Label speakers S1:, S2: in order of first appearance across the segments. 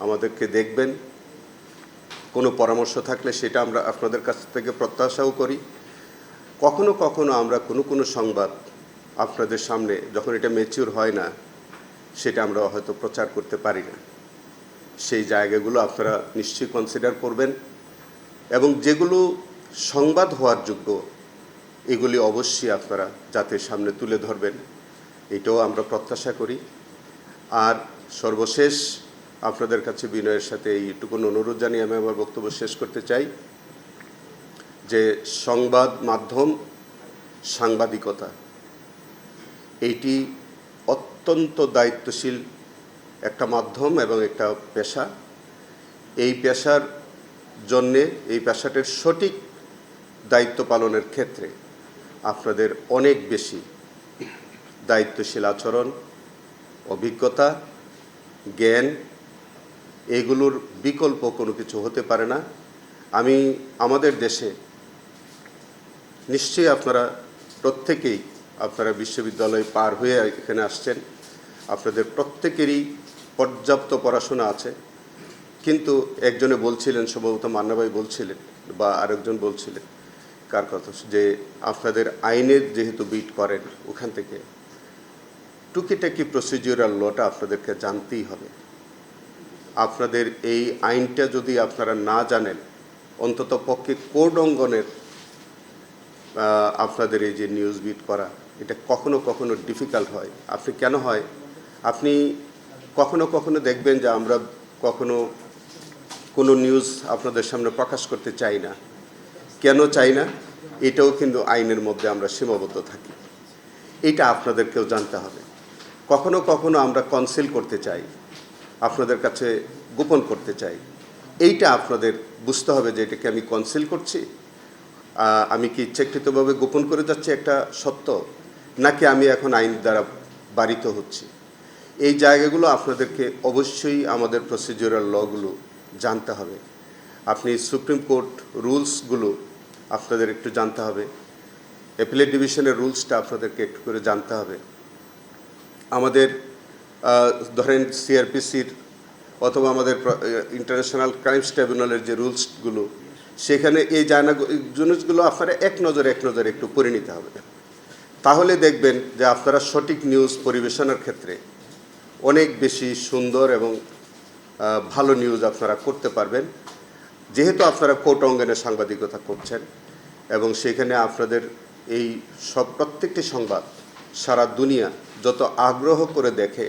S1: আমাদেরকে দেখবেন। কোনো পরামর্শ থাকলে সেটা আমরা আপনাদের কাছ থেকে প্রত্যাশাও করি। কখনো কখনো আমরা কোনো সংবাদ আপনাদের সামনে যখন এটা ম্যাচিউর হয় না, সেটা আমরা হয়তো প্রচার করতে পারি না। সেই জায়গাগুলো আপনারা নিশ্চয়ই কনসিডার করবেন এবং যেগুলো সংবাদ হওয়ার যোগ্য এগুলি অবশ্যই আপনারা জাতির সামনে তুলে ধরবেন, এটাও আমরা প্রত্যাশা করি। আর সর্বশেষ আপনাদের কাছে বিনয়ের সাথে এইটুকুন অনুরোধ জানিয়ে আমি আমার বক্তব্য শেষ করতে চাই যে সংবাদ মাধ্যম, সাংবাদিকতা এইটি অত্যন্ত দায়িত্বশীল একটা মাধ্যম এবং একটা পেশা। এই পেশার জন্যে এই পেশাটির সঠিক দায়িত্ব পালনের ক্ষেত্রে আপনাদের অনেক বেশি দায়িত্বশীল আচরণ, অভিজ্ঞতা, জ্ঞান এগুলোর বিকল্প কোনো কিছু হতে পারে না। আমি আমাদের দেশে নিশ্চয়ই আপনারা প্রত্যেকেই আপনারা বিশ্ববিদ্যালয় পার হয়ে এখানে আসছেন, আপনাদের প্রত্যেকেরই পর্যাপ্ত পড়াশোনা আছে। কিন্তু একজনে বলছিলেন, সম্ভবত মান্না ভাই বলছিলেন বা আরেকজন বলছিলেন, কার কথা, যে আপনাদের আইনের যেহেতু বিট করেন ওখান থেকে টুকিটাকি প্রসিডিউরাল লটা আপনাদেরকে জানতেই হবে। আপনাদের এই আইনটা যদি আপনারা না জানেন, অন্তত পক্ষে কোড অঙ্গনের আপনাদের এই যে নিউজ বিট করা এটা কখনো কখনো ডিফিকাল্ট হয়। আপনি কেন হয়, আপনি কখনো কখনো দেখবেন যে আমরা কখনো কোনো নিউজ আপনাদের সামনে প্রকাশ করতে চাই না। কেন চাই না? এটাও কিন্তু আইনের মধ্যে আমরা সীমাবদ্ধ থাকি, এটা আপনাদেরকেও জানতে হবে। কখনো কখনো আমরা কনসিল করতে চাই, আপনাদের কাছে গোপন করতে চাই। এইটা আপনাদের বুঝতে হবে যে এটাকে আমি কনসিল করছি, আমি কি ইচ্ছাকৃতভাবে গোপন করে যাচ্ছি একটা সত্য, নাকি আমি এখন আইন দ্বারা বারিত হচ্ছি। এই জায়গাগুলো আপনাদেরকে অবশ্যই আমাদের প্রসিডিউরাল লগুলো জানতে হবে। আপনি সুপ্রিম কোর্ট রুলসগুলো আপনাদের একটু জানতে হবে, অ্যাপিলেট ডিভিশনের রুলসটা আপনাদেরকে একটু করে জানতে হবে। আমাদের ধরেন সিআরপিসির অথবা আমাদের ইন্টারন্যাশনাল ক্রাইমস ট্রাইব্যুনালের যে রুলসগুলো, সেখানে এই জিনিসগুলো আপনারা এক নজরে একটু পড়ে নিতে হবে। তাহলে দেখবেন যে আপনারা সঠিক নিউজ পরিবেশনের ক্ষেত্রে অনেক বেশি সুন্দর এবং ভালো নিউজ আপনারা করতে পারবেন। যেহেতু আপনারা কোর্ট অঙ্গনে সাংবাদিকতা করছেন এবং সেখানে আপনাদের এই সব প্রত্যেকটি সংবাদ সারা দুনিয়া যত আগ্রহ করে দেখে,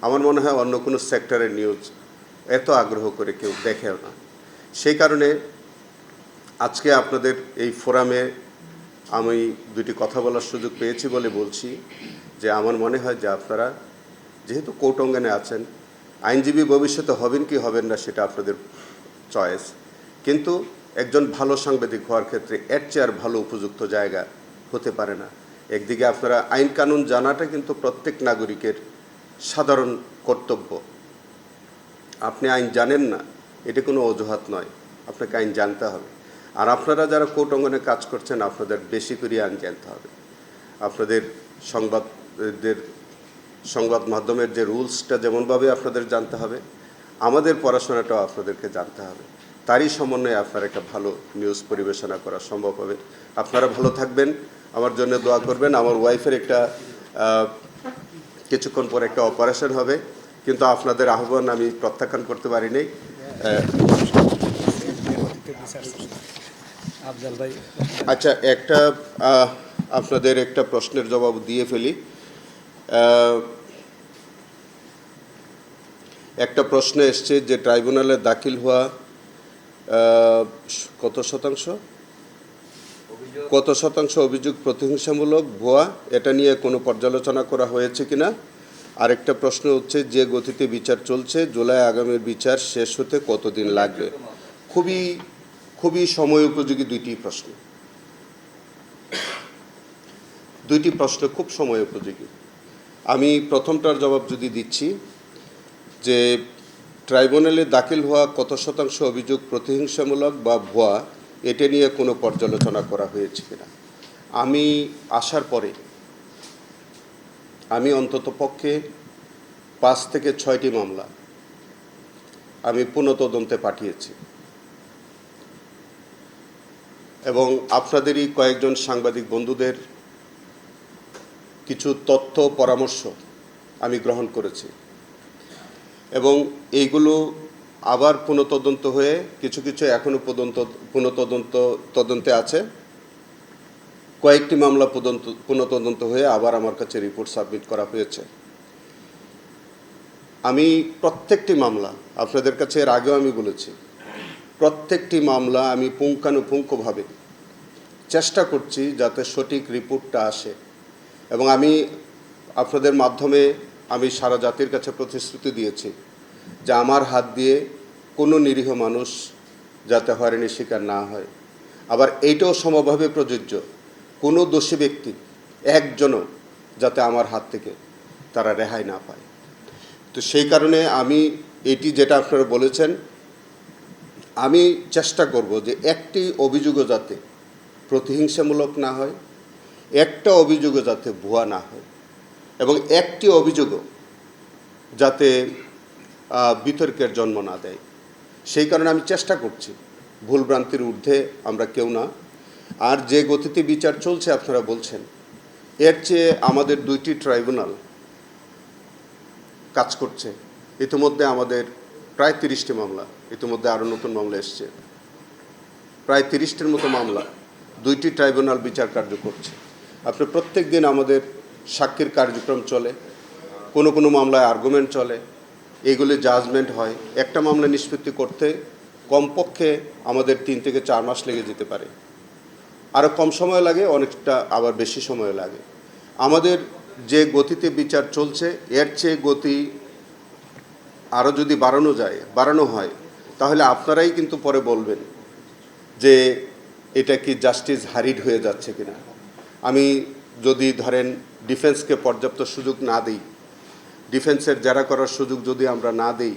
S1: আমার মনে হয় অন্য কোনো সেক্টরের নিউজ এত আগ্রহ করে কেউ দেখেও না। সেই কারণে আজকে আপনাদের এই ফোরামে আমি দুটি কথা বলার সুযোগ পেয়েছি বলে বলছি যে আমার মনে হয় যে আপনারা যেহেতু কোর্ট অঙ্গনে আছেন, আইনজীবী ভবিষ্যতে হবেন কি হবেন না সেটা আপনাদের চয়েস, কিন্তু একজন ভালো সাংবাদিক হওয়ার ক্ষেত্রে এর চেয়ে আর ভালো উপযুক্ত জায়গা হতে পারে না। একদিকে আপনারা আইন কানুন জানাটা কিন্তু প্রত্যেক নাগরিকের সাধারণ কর্তব্য। আপনি আইন জানেন না এটা কোনো অজুহাত নয়, আপনাকে আইন জানতে হবে। আর আপনারা যারা কোর্ট অঙ্গনে কাজ করছেন আপনাদের বেশি করে আইন জানতে হবে। আপনাদের সংবাদ মাধ্যমের যে রুলসটা যেমনভাবে আপনাদের জানতে হবে, আমাদের পড়াশোনাটাও আপনাদেরকে জানতে হবে। তারই সমন্বয়ে আপনারা একটা ভালো নিউজ পরিবেশনা করা সম্ভব হবে। আপনারা ভালো থাকবেন, আমার জন্য দোয়া করবেন। আমার ওয়াইফের একটা কিছুক্ষণ পর একটা অপারেশন হবে, কিন্তু আপনাদের আহ্বান আমি প্রত্যাখ্যান করতে পারিনি। আচ্ছা, একটা আপনাদের একটা প্রশ্নের জবাব দিয়ে ফেলি। একটা প্রশ্ন এসছে যে ট্রাইব্যুনালে দাখিল হওয়া কত শতাংশ অভিযোগ প্রতিহিংসামূলক, ভুয়া, এটা নিয়ে কোনো পর্যালোচনা করা হয়েছে কিনা। আরেকটা প্রশ্ন হচ্ছে যে গতিতে বিচার চলছে, জুলাই আগামীর বিচার শেষ হতে কতদিন লাগবে। খুবই সময় উপযোগী দুইটি প্রশ্ন খুব সময় উপযোগী। আমি প্রথমটার জবাব যদি দিচ্ছি যে ট্রাইব্যুনালে দাখিল হওয়া কত শতাংশ অভিযোগ প্রতিহিংসামূলক বা ভুয়া, এটা নিয়ে কোনো পর্যালোচনা করা হয়েছে কিনা। আমি আসার পরে আমি অন্তত পক্ষে 5 থেকে 6টি মামলা আমি পুনঃতদন্তে পাঠিয়েছি এবং আপনাদেরই কয়েকজন সাংবাদিক বন্ধুদের কিছু তথ্য পরামর্শ আমি গ্রহণ করেছি এবং এইগুলো আবার পুনঃতদন্ত হয়ে কিছু কিছু এখনও পর্যন্ত তদন্তে আছে। কয়েকটি মামলা পুনঃতদন্ত হয়ে আবার আমার কাছে রিপোর্ট সাবমিট করা হয়েছে। আমি প্রত্যেকটি মামলা আপনাদের কাছে এর আগেও আমি বলেছি, প্রত্যেকটি মামলা আমি পুঙ্খানুপুঙ্খভাবে চেষ্টা করছি যাতে সঠিক রিপোর্টটা আসে এবং আমি আপনাদের মাধ্যমে আমি সারা জাতির কাছে প্রতিশ্রুতি দিয়েছি যে আমার হাত দিয়ে কোনো নিরীহ মানুষ যাতে হয়রানির শিকার না হয়। আবার এইটাও সমভাবে প্রযোজ্য, কোনো দোষী ব্যক্তি একজনও যাতে আমার হাত থেকে তারা রেহাই না পায়। তো সেই কারণে আমি এটি যেটা আপনারা বলেছেন, আমি চেষ্টা করব যে একটি অভিযোগও যাতে প্রতিহিংসামূলক না হয়, একটা অভিযোগও যাতে ভুয়া না হয় এবং একটি অভিযোগও যাতে বিতর্কের জন্ম না দেয়। সেই কারণে আমি চেষ্টা করছি, ভুলভ্রান্তির ঊর্ধ্বে আমরা কেউ না। আর যে গতিতে বিচার চলছে আপনারা বলছেন, এর চেয়ে আমাদের 2টি ট্রাইব্যুনাল কাজ করছে। ইতিমধ্যে আমাদের প্রায় 30টি মামলা, ইতিমধ্যে আরও নতুন মামলা এসছে, প্রায় 30টির মতো মামলা 2টি ট্রাইব্যুনাল বিচার কার্য করছে। আপনি প্রত্যেক দিন আমাদের সাক্ষীর কার্যক্রম চলে, কোনো কোনো মামলায় আর্গুমেন্ট চলে, এগুলি জাজমেন্ট হয়। একটা মামলা নিষ্পত্তি করতে কমপক্ষে আমাদের 3 থেকে 4 মাস লেগে যেতে পারে, আরও কম সময় লাগে, অনেকটা আবার বেশি সময় লাগে। আমাদের যে গতিতে বিচার চলছে এর চেয়ে গতি আরও যদি বাড়ানো হয় তাহলে আপনারাই কিন্তু পরে বলবেন যে এটা কি জাস্টিস হারিড হয়ে যাচ্ছে কিনা। আমি যদি ধরেন ডিফেন্সকে পর্যাপ্ত সুযোগ না দিই, ডিফেন্সের জেরা করার সুযোগ যদি আমরা না দিই,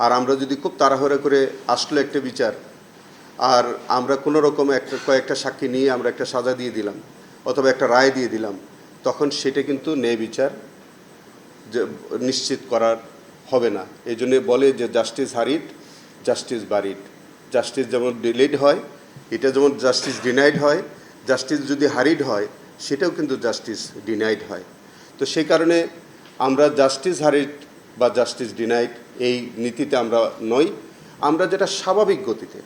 S1: আর আমরা যদি খুব তাড়াহুড়ো করে আসলে একটা বিচার আর আমরা কোনো রকম কয়েকটা সাক্ষী নিয়ে আমরা একটা সাজা দিয়ে দিলাম অথবা একটা রায় দিয়ে দিলাম, তখন সেটা কিন্তু ন্যায় বিচার নিশ্চিত করার হবে না। এই জন্য বলে যে জাস্টিস হারিড, জাস্টিস বারিড। জাস্টিস যেমন ডিলেড হয়, এটা যেমন জাস্টিস ডিনাইড হয়, জাস্টিস যদি হারিড হয় সেটাও কিন্তু জাস্টিস ডিনাইড হয়। তো সেই কারণে আমরা জাস্টিস হারিড বা জাস্টিস ডিনাইড এই নীতিতে আমরা নই। আমরা যেটা স্বাভাবিক গতিতে,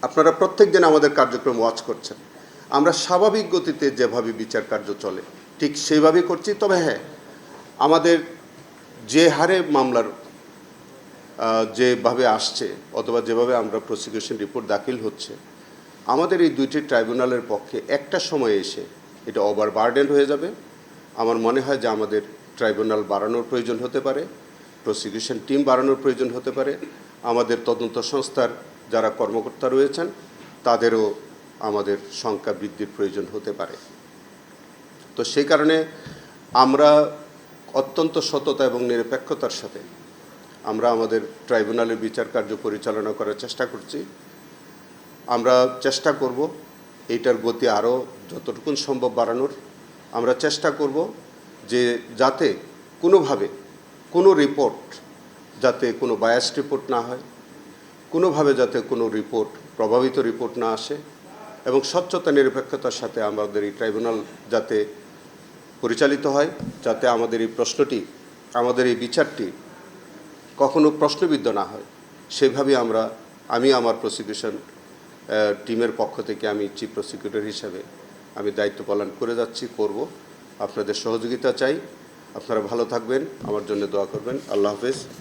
S1: আপনারা প্রত্যেক দিন আমাদের কার্যক্রম ওয়াচ করছেন, আমরা স্বাভাবিক গতিতে যেভাবে বিচার কার্য চলে ঠিক সেইভাবেই করছি। তবে হ্যাঁ, আমাদের যে হারে মামলার যেভাবে আসছে অথবা যেভাবে আমরা প্রসিকিউশন রিপোর্ট দাখিল হচ্ছে, আমাদের এই 2টি ট্রাইব্যুনালের পক্ষে একটা সময় এসে এটা ওভারবার্ডেন হয়ে যাবে। আমার মনে হয় যে আমাদের ট্রাইব্যুনাল বাড়ানোর প্রয়োজন হতে পারে, প্রসিকিউশন টিম বাড়ানোর প্রয়োজন হতে পারে, আমাদের তদন্ত সংস্থার যারা কর্মকর্তা রয়েছেন তাদেরও আমাদের সংখ্যা বৃদ্ধির প্রয়োজন হতে পারে। তো সেই কারণে আমরা অত্যন্ত সততা এবং নিরপেক্ষতার সাথে আমরা আমাদের ট্রাইব্যুনালের বিচার কার্য পরিচালনা করার চেষ্টা করছি। আমরা চেষ্টা করব এইটার গতি আরও যতটুকু সম্ভব বাড়ানোর। আমরা চেষ্টা করব যে যাতে কোনোভাবে কোনো রিপোর্ট যাতে কোনো বায়াসড রিপোর্ট না হয়, কোনোভাবে যাতে কোনো রিপোর্ট প্রভাবিত রিপোর্ট না আসে এবং স্বচ্ছতা নিরপেক্ষতার সাথে আমাদের এই ট্রাইব্যুনাল যাতে পরিচালিত হয়, যাতে আমাদের এই প্রশ্নটি, আমাদের এই বিচারটি কখনো প্রশ্নবিদ্ধ না হয়, সেভাবে আমি আমার প্রসিকিউশন টিমের পক্ষ থেকে আমি চিফ প্রসিকিউটর হিসাবে আমি দায়িত্ব পালন করে যাচ্ছি, করব। আপনাদের সহযোগিতা চাই। আপনারা ভালো থাকবেন, আমার জন্য দোয়া করবেন। আল্লাহ হাফেজ।